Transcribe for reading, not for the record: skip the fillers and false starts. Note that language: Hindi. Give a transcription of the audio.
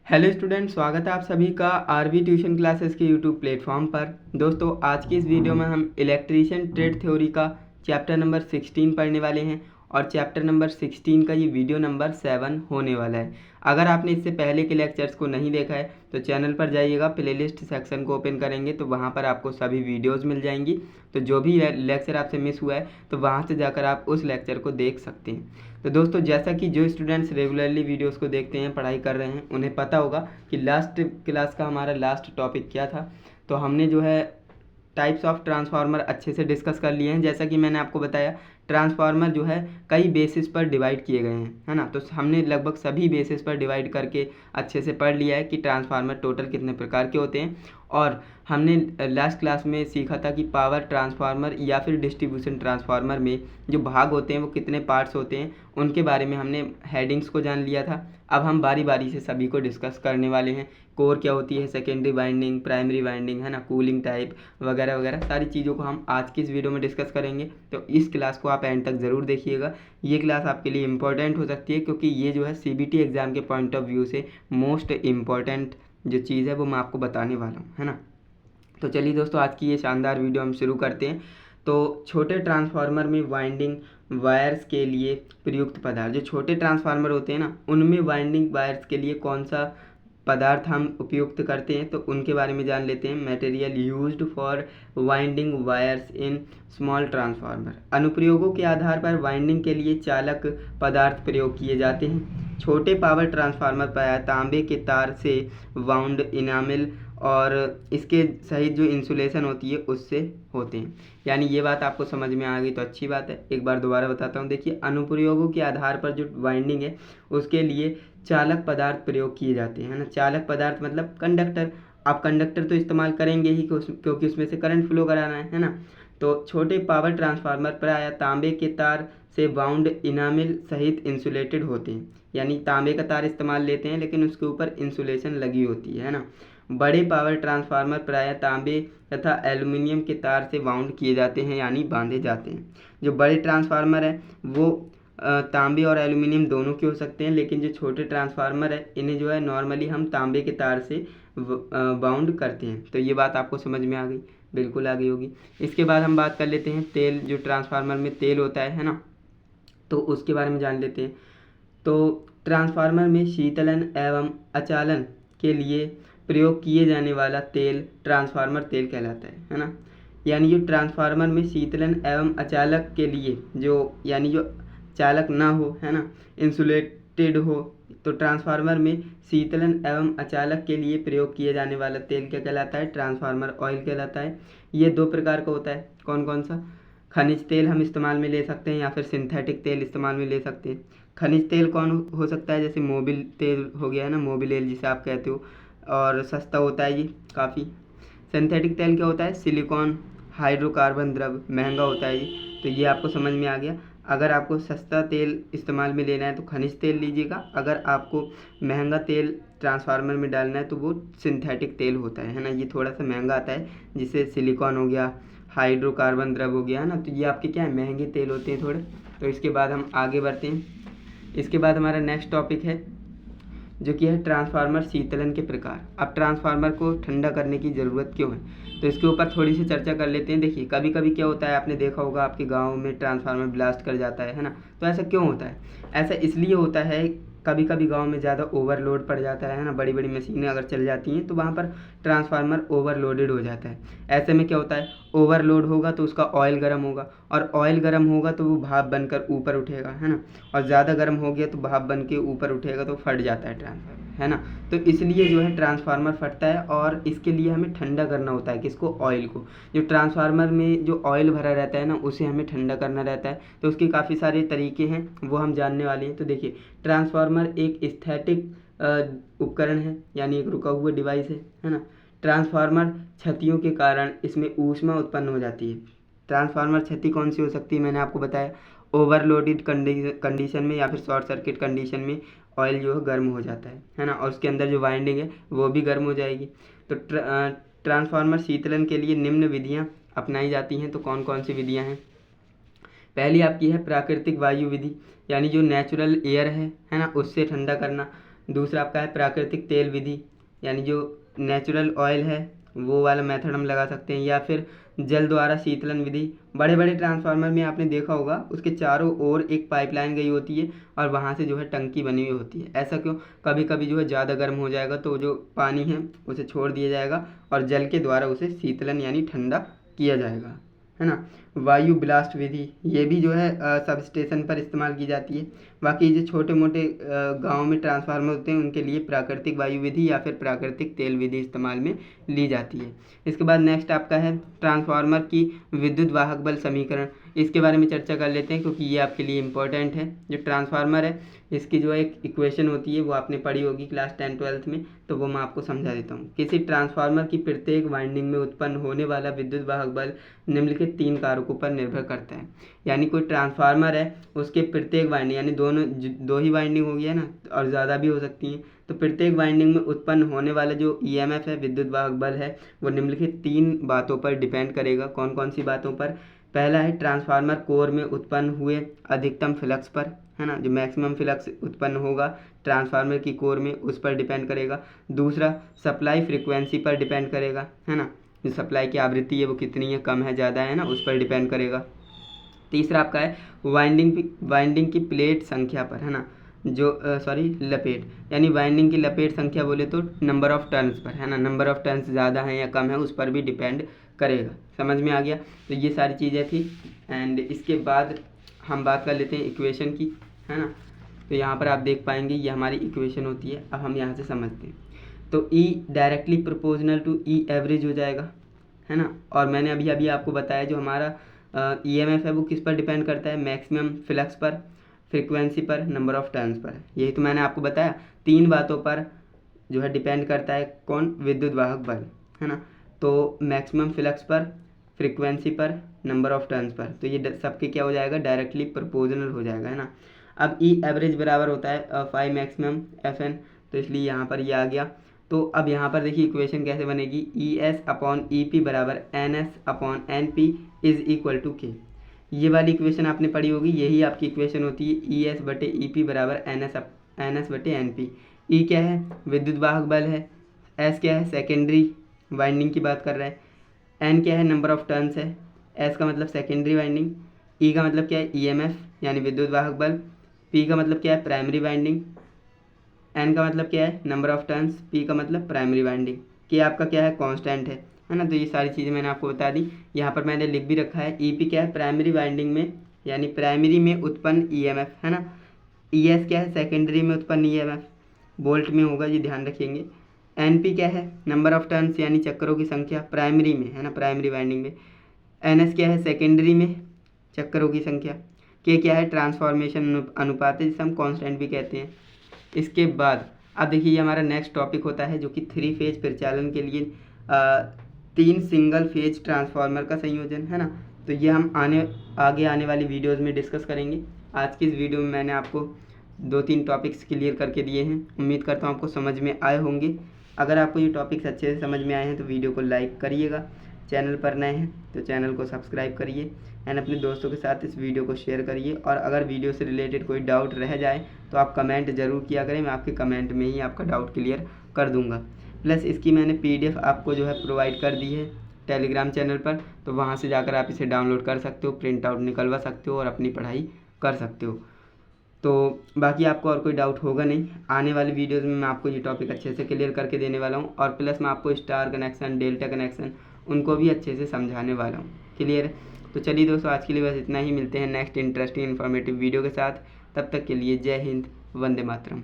हेलो स्टूडेंट, स्वागत है आप सभी का आरवी ट्यूशन क्लासेस के यूट्यूब प्लेटफॉर्म पर। दोस्तों, आज की इस वीडियो में हम इलेक्ट्रीशियन ट्रेड थ्योरी का चैप्टर नंबर 16 पढ़ने वाले हैं और चैप्टर नंबर 16 का ये वीडियो नंबर 7 होने वाला है। अगर आपने इससे पहले के लेक्चर्स को नहीं देखा है तो चैनल पर जाइएगा, प्लेलिस्ट सेक्शन को ओपन करेंगे तो वहाँ पर आपको सभी वीडियोस मिल जाएंगी। तो जो भी लेक्चर आपसे मिस हुआ है तो वहाँ से जाकर आप उस लेक्चर को देख सकते हैं। तो दोस्तों, जैसा कि जो स्टूडेंट्स रेगुलरली वीडियोस को देखते हैं, पढ़ाई कर रहे हैं, उन्हें पता होगा कि लास्ट क्लास का हमारा लास्ट टॉपिक क्या था। तो हमने जो है टाइप्स ऑफ ट्रांसफार्मर अच्छे से डिस्कस कर लिए हैं। जैसा कि मैंने आपको बताया, ट्रांसफार्मर जो है कई बेसिस पर डिवाइड किए गए हैं, है ना। तो हमने लगभग सभी बेसिस पर डिवाइड करके अच्छे से पढ़ लिया है कि ट्रांसफार्मर टोटल कितने प्रकार के होते हैं। और हमने लास्ट क्लास में सीखा था कि पावर ट्रांसफार्मर या फिर डिस्ट्रीब्यूशन ट्रांसफार्मर में जो भाग होते हैं वो कितने पार्ट्स होते हैं, उनके बारे में हमने हेडिंग्स को जान लिया था। अब हम बारी बारी से सभी को डिस्कस करने वाले हैं। कोर क्या होती है, सेकेंडरी वाइंडिंग, प्राइमरी वाइंडिंग, है ना, कूलिंग टाइप वगैरह वगैरह सारी चीज़ों को हम आज की इस वीडियो में डिस्कस करेंगे। तो इस क्लास को आप एंड तक ज़रूर देखिएगा। ये क्लास आपके लिए इंपॉर्टेंट हो सकती है क्योंकि ये जो है सीबीटी एग्ज़ाम के पॉइंट ऑफ व्यू से मोस्ट इम्पॉर्टेंट जो चीज़ है वो मैं आपको बताने वाला हूँ, है ना। तो चलिए दोस्तों, आज की ये शानदार वीडियो हम शुरू करते हैं। तो छोटे ट्रांसफार्मर में वाइंडिंग वायर्स के लिए प्रयुक्त पदार्थ, जो छोटे ट्रांसफार्मर होते हैं ना, उनमें वाइंडिंग वायर्स के लिए कौन सा पदार्थ हम उपयुक्त करते हैं तो उनके बारे में जान लेते हैं। Material used for winding wires in small transformer. अनुप्रयोगों के आधार पर वाइंडिंग के लिए चालक पदार्थ प्रयोग किए जाते हैं। छोटे पावर ट्रांसफार्मर प्रायः तांबे के तार से वाउंड इनामिल और इसके सहित जो इंसुलेशन होती है उससे होते हैं। यानी ये बात आपको समझ में आ गई तो अच्छी बात है। एक बार दोबारा बताता हूँ। देखिए, अनुप्रयोगों के आधार पर जो वाइंडिंग है उसके लिए चालक पदार्थ प्रयोग किए जाते हैं, है ना। चालक पदार्थ मतलब कंडक्टर। आप कंडक्टर तो इस्तेमाल करेंगे ही क्योंकि उसमें से करंट फ्लो कराना है ना। तो छोटे पावर ट्रांसफार्मर प्रायः तांबे के तार से बाउंड इनामिल सहित इंसुलेटेड होते हैं। यानी तांबे का तार इस्तेमाल लेते हैं लेकिन उसके ऊपर इंसुलेशन लगी होती है ना। बड़े पावर ट्रांसफार्मर प्रायः तांबे तथा एल्युमिनियम के तार से बाउंड किए जाते हैं, यानी बांधे जाते हैं। जो बड़े ट्रांसफार्मर है वो तांबे और एल्युमिनियम दोनों के हो सकते हैं, लेकिन जो छोटे ट्रांसफार्मर है इन्हें जो है नॉर्मली हम तांबे के तार से बाउंड करते हैं। तो ये बात आपको समझ में आ गई, बिल्कुल आ गई होगी। इसके बाद हम बात कर लेते हैं तेल, जो ट्रांसफार्मर में तेल होता है ना, तो उसके बारे में जान लेते हैं। तो ट्रांसफार्मर में शीतलन एवं अचालन के लिए प्रयोग किए जाने वाला तेल ट्रांसफार्मर तेल कहलाता है ना। यानी जो ट्रांसफार्मर में शीतलन एवं अचालक के लिए यानी जो चालक ना हो, है ना, इंसुलेटेड हो, तो ट्रांसफार्मर में शीतलन एवं अचालक के लिए प्रयोग किए जाने वाला तेल क्या कहलाता है? ट्रांसफार्मर ऑयल कहलाता है। ये दो प्रकार का होता है। कौन कौन सा? खनिज तेल हम इस्तेमाल में ले सकते हैं या फिर सिंथेटिक तेल इस्तेमाल में ले सकते हैं। खनिज तेल कौन हो सकता है? जैसे मोबिल तेल हो गया है ना, मोबिल ऑयल जिसे आप कहते हो, और सस्ता होता है ये काफ़ी। सिंथेटिक तेल क्या होता है? सिलिकॉन हाइड्रोकार्बन द्रव, महंगा होता है ये। तो ये आपको समझ में आ गया। अगर आपको सस्ता तेल इस्तेमाल में लेना है तो खनिज तेल लीजिएगा। अगर आपको महंगा तेल ट्रांसफार्मर में डालना है तो वो सिंथेटिक तेल होता है ना। ये थोड़ा सा महंगा आता है, जिसे सिलिकॉन हो गया, हाइड्रोकार्बन द्रव हो गया, है ना। तो ये आपके क्या है, महंगे तेल होते हैं थोड़े। तो इसके बाद हम आगे बढ़ते हैं। इसके बाद हमारा नेक्स्ट टॉपिक है जो कि है ट्रांसफार्मर शीतलन के प्रकार। अब ट्रांसफार्मर को ठंडा करने की ज़रूरत क्यों है, तो इसके ऊपर थोड़ी सी चर्चा कर लेते हैं। देखिए, कभी कभी क्या होता है, आपने देखा होगा आपके गांव में ट्रांसफार्मर ब्लास्ट कर जाता है ना। तो ऐसा क्यों होता है? ऐसा इसलिए होता है, कभी कभी गांव में ज़्यादा ओवरलोड पड़ जाता है ना, बड़ी बड़ी मशीनें अगर चल जाती हैं तो वहाँ पर ट्रांसफार्मर ओवरलोडेड हो जाता है। ऐसे में क्या होता है, ओवरलोड होगा तो उसका ऑयल गर्म होगा, और ऑयल गर्म होगा तो वो भाप बनकर ऊपर उठेगा, है ना। और ज़्यादा गर्म हो गया तो भाप बन के ऊपर उठेगा तो फट जाता है ट्रांसफार्मर, है ना। तो इसलिए जो है ट्रांसफार्मर फटता है, और इसके लिए हमें ठंडा करना होता है। किसको? ऑयल को। जो ट्रांसफार्मर में जो ऑयल भरा रहता है ना, उसे हमें ठंडा करना रहता है। तो उसके काफ़ी सारे तरीके हैं, वो हम जानने वाले हैं। तो देखिए, ट्रांसफार्मर एक स्थैतिक उपकरण है, यानी एक रुका हुआ डिवाइस है ना। ट्रांसफार्मर क्षतियों के कारण इसमें ऊष्मा उत्पन्न हो जाती है। ट्रांसफार्मर क्षति कौन सी हो सकती है? मैंने आपको बताया, ओवरलोडेड कंडीशन में या फिर शॉर्ट सर्किट कंडीशन में ऑयल जो है गर्म हो जाता है ना, और उसके अंदर जो वाइंडिंग है वो भी गर्म हो जाएगी। तो ट्रांसफार्मर शीतलन के लिए निम्न विधियाँ अपनाई जाती हैं। तो कौन कौन सी विधियाँ हैं? पहली आपकी है प्राकृतिक वायु विधि, यानी जो नेचुरल एयर है ना, उससे ठंडा करना। दूसरा आपका है प्राकृतिक तेल विधि, यानी जो नेचुरल ऑयल है वो वाला मेथड हम लगा सकते हैं, या फिर जल द्वारा शीतलन विधि। बड़े बड़े ट्रांसफार्मर में आपने देखा होगा उसके चारों ओर एक पाइपलाइन गई होती है और वहाँ से जो है टंकी बनी हुई होती है। ऐसा क्यों? कभी कभी जो है ज़्यादा गर्म हो जाएगा तो जो पानी है उसे छोड़ दिया जाएगा और जल के द्वारा उसे शीतलन यानी ठंडा किया जाएगा, है ना। वायु ब्लास्ट विधि, ये भी जो है सब स्टेशन पर इस्तेमाल की जाती है। बाकी जो छोटे मोटे गांव में ट्रांसफार्मर होते हैं उनके लिए प्राकृतिक वायु विधि या फिर प्राकृतिक तेल विधि इस्तेमाल में ली जाती है। इसके बाद नेक्स्ट आपका है ट्रांसफार्मर की विद्युत वाहक बल समीकरण। इसके बारे में चर्चा कर लेते हैं क्योंकि ये आपके लिए इम्पोर्टेंट है। जो ट्रांसफार्मर है इसकी जो एक इक्वेशन होती है वो आपने पढ़ी होगी क्लास 10-12 में, तो वो मैं आपको समझा देता हूँ। किसी ट्रांसफार्मर की प्रत्येक वाइंडिंग में उत्पन्न होने वाला विद्युत वाहक बल निम्नलिखित 3 कारकों पर निर्भर करता है। यानी कोई ट्रांसफार्मर है उसके प्रत्येक वाइंडिंग, यानी दो ही वाइंडिंग होगी है ना, और ज़्यादा भी हो सकती हैं, तो प्रत्येक वाइंडिंग में उत्पन्न होने वाला जो ईएमएफ है, विद्युत वाहक बल है, वो निम्नलिखित 3 बातों पर डिपेंड करेगा। कौन कौन सी बातों पर? पहला है ट्रांसफार्मर कोर में उत्पन्न हुए अधिकतम फ्लक्स पर, है ना, जो मैक्सिमम फ्लक्स उत्पन्न होगा ट्रांसफार्मर की कोर में उस पर डिपेंड करेगा। दूसरा सप्लाई फ्रीक्वेंसी पर डिपेंड करेगा, है ना, जो सप्लाई की आवृत्ति है वो कितनी है, कम है ज़्यादा है ना, उस पर डिपेंड करेगा। तीसरा आपका है वाइंडिंग की प्लेट संख्या पर, है ना, जो लपेट, यानी वाइंडिंग की लपेट संख्या बोले तो नंबर ऑफ टर्न्स पर, है ना, नंबर ऑफ टर्न्स ज़्यादा है या कम है उस पर भी डिपेंड करेगा। समझ में आ गया? तो ये सारी चीज़ें थी। एंड इसके बाद हम बात कर लेते हैं इक्वेशन की, है ना। तो यहाँ पर आप देख पाएंगे ये हमारी इक्वेशन होती है। अब हम यहाँ से समझते हैं। तो E directly proportional to E average हो जाएगा, है ना। और मैंने अभी अभी आपको बताया जो हमारा ईएमएफ है वो किस पर डिपेंड करता है? मैक्सिमम फ्लक्स पर, फ्रीक्वेंसी पर, नंबर ऑफ टर्न्स पर। यही तो मैंने आपको बताया, 3 बातों पर जो है डिपेंड करता है। कौन? विद्युत वाहक बल, है ना। तो मैक्सिमम फ्लक्स पर, फ्रीक्वेंसी पर, नंबर ऑफ टर्न्स पर, तो ये सबके क्या हो जाएगा? डायरेक्टली प्रोपोर्शनल हो जाएगा, है ना। अब ई एवरेज बराबर होता है 5 मैक्सिमम FN, तो इसलिए यहाँ पर ये आ गया। तो अब यहाँ पर देखिए इक्वेशन कैसे बनेगी? ES/EP बराबर NS/NP is equal to K। ये वाली इक्वेशन आपने पढ़ी होगी, यही आपकी इक्वेशन होती है। ES/EP बराबर NS/NP। ई क्या है? विद्युत वाहक बल है। S क्या है? सेकेंडरी वाइंडिंग की बात कर रहा है। N क्या है? नंबर ऑफ टर्न्स है। S का मतलब सेकेंडरी वाइंडिंग। E का मतलब क्या है? EMF यानी विद्युत वाहक बल। P का मतलब क्या है? Primary winding. N का मतलब क्या है? Number of turns. P का मतलब प्राइमरी वाइंडिंग। K आपका क्या है? कांस्टेंट है ना। तो ये सारी चीज़ें मैंने आपको बता दी। यहाँ पर मैंने लिख भी रखा है। EP क्या है? प्राइमरी वाइंडिंग में यानी प्राइमरी में उत्पन्न EMF, है ना। ES क्या है? सेकेंडरी में उत्पन्न EMF, वोल्ट में होगा, ये ध्यान रखेंगे। NP क्या है? नंबर ऑफ टर्न्स यानी चक्करों की संख्या, प्राइमरी में, है ना, प्राइमरी वाइंडिंग में। NS क्या है? सेकेंडरी में चक्करों की संख्या। K क्या है? ट्रांसफॉर्मेशन अनुपात है, जिसे हम कांस्टेंट भी कहते हैं। इसके बाद अब देखिए ये हमारा नेक्स्ट टॉपिक होता है जो कि 3 फेज परिचालन के लिए 3 सिंगल फेज ट्रांसफार्मर का संयोजन, है ना। तो ये हम आगे आने वाली वीडियोस में डिस्कस करेंगे। आज की इस वीडियो में मैंने आपको 2-3 टॉपिक्स क्लियर करके दिए हैं। उम्मीद करता हूँ आपको समझ में आए होंगे। अगर आपको ये टॉपिक्स अच्छे से समझ में आए हैं तो वीडियो को लाइक करिएगा। चैनल पर नए हैं तो चैनल को सब्सक्राइब करिए एंड अपने दोस्तों के साथ इस वीडियो को शेयर करिए। और अगर वीडियो से रिलेटेड कोई डाउट रह जाए तो आप कमेंट ज़रूर किया करें, मैं आपके कमेंट में ही आपका डाउट क्लियर कर दूंगा। प्लस इसकी मैंने PDF आपको जो है प्रोवाइड कर दी है टेलीग्राम चैनल पर, तो वहाँ से जाकर आप इसे डाउनलोड कर सकते हो, प्रिंट आउट निकलवा सकते हो और अपनी पढ़ाई कर सकते हो। तो बाकी आपको और कोई डाउट होगा नहीं। आने वाली वीडियोज़ में मैं आपको ये टॉपिक अच्छे से क्लियर करके देने वाला हूँ और प्लस मैं आपको स्टार कनेक्शन, डेल्टा कनेक्शन उनको भी अच्छे से समझाने वाला हूँ। क्लियर है? तो चलिए दोस्तों, आज के लिए बस इतना ही। मिलते हैं नेक्स्ट इंटरेस्टिंग इन्फॉर्मेटिव वीडियो के साथ। तब तक के लिए जय हिंद, वंदे मातरम।